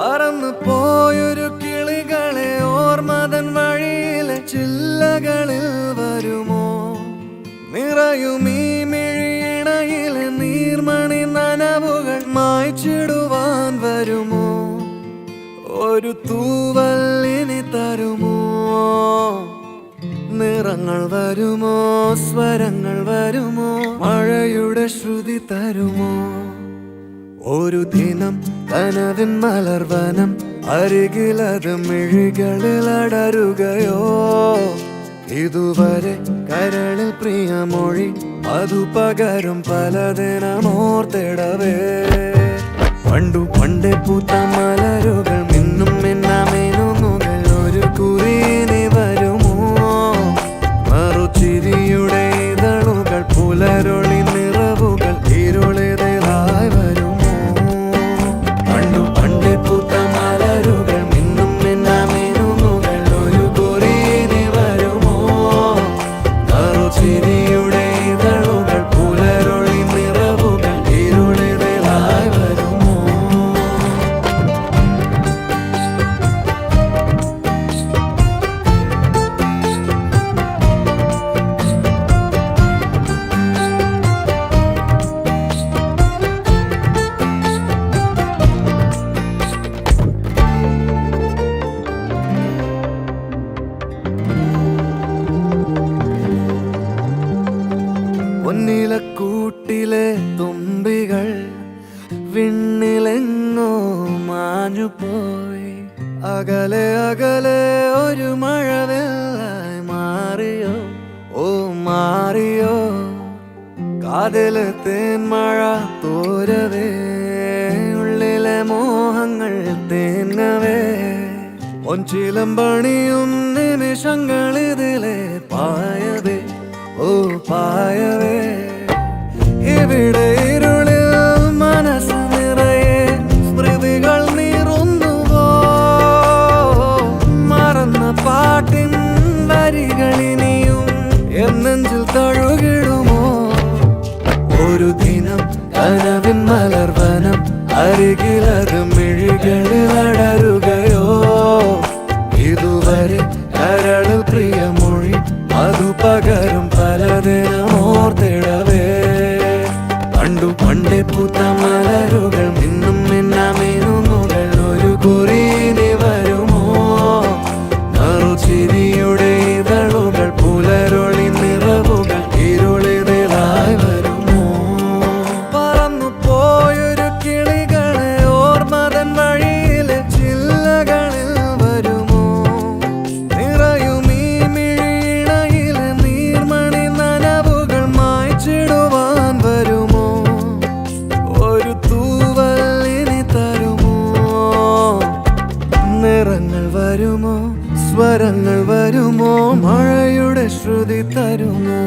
പറന്നു പോയൊരു കിളികളെ ഓർമ്മതൻ വഴിയിലെ ചില്ലകളിൽ വരുമോ? നിറയും ഈ മിഴിയിണയിലെ നീർമണി നനവുകൾ മായ്ച്ചിടുവാൻ വരുമോ? ഒരു തൂവല്ലിനി തരുമോ? നിറങ്ങൾ വരുമോ? സ്വരങ്ങൾ വരുമോ? മഴയുടെ ശ്രുതി തരുമോ? ഒരു ദിനം കനവിൻ മലർവനം അരികിലത് മിഴികളിൽ അടരുകയോ? ഇതുവരെ കരളിൽ പ്രിയമൊഴി അതു പകരും പലതിനമോർത്തിടവേ. പണ്ടു പണ്ടേ പൂത്ത മലരുകൾ മിന്നും മിന്നാമേനുന്നുകൾ ഒരു കുറിയിനി വരുമോ? മറുചിരിയുടെ ഇതളുകൾ പുലരൊളി നിറവുകൾ ഇരുളിതായി വരുമോ? പണ്ടു പണ്ടേ പൂത്ത മലരുകൾ മിന്നും മിന്നാമേനുന്നുകൾ ഒരു കുറിയിനി വരുമോ? മറുചിരിയുടെ ഇതളുകൾ പുലരൊളി നിറവുകൾ ഇരുളിതായി വരുമോ? പൊന്നിലക്കൂട്ടിലെ തുമ്പികൾ വിണ്ണിലെങ്ങോ മാഞ്ഞുപോയി. അകലെ അകലെ ഒരു മഴവെള്ളായി മാറിയോ? ഓ മാറിയോ? കാതിലെ തേൻമഴ തോരവേ, ഉള്ളിലെ മോഹങ്ങൾ തേങ്ങവേ. ഒഞ്ചിലമ്പണിയും നിമിഷങ്ങളിതിലെ പായവേ, ഓ പായവേ. ഇവിടെ ഇരുളിൽ മനസ്സ് നിറയെ സ്മൃതികൾ നീറുന്നുവോ? മറന്ന പാട്ടിൻ വരികളിനിയും എന്നെഞ്ചിൽ തഴുകിടുമോ? ഒരു ദിനം കനവിൻ മലർവനം അരികിലത് മിഴികളിൽ അടരുകയോ? ഇതുവരെ കരളിൽ പ്രിയമൊഴി അതു പകരും പലതിനമോർത്തിടവേ. പണ്ടു പണ്ടേ പൂത്ത മലരുകൾ മിന്നും മിന്നാമേനുന്നുകൾ ഒരു കുറിയിനി വരുമോ? മറുചിരിയുടെ ഇതളുകൾ പുലരൊളി നിറവുകൾ ഇരുളിതായി വരുമോ? പറന്നു പോയൊരു കിളികളെ ഓർമ്മതൻ വഴിയിലെ ചില്ലകളിൽ വരുമോ? നിറയും ഈ മിഴിയിണയിലെ നീർമണി നനവുകൾ മായ്ച്ചിടുവാൻ വരുമോ? ഒരു തൂവല്ലിനി തരുമോ? നിറങ്ങൾ വരുമോ? സ്വരങ്ങൾ വരുമോ? മഴയുടെ ശ്രുതി തരുമോ?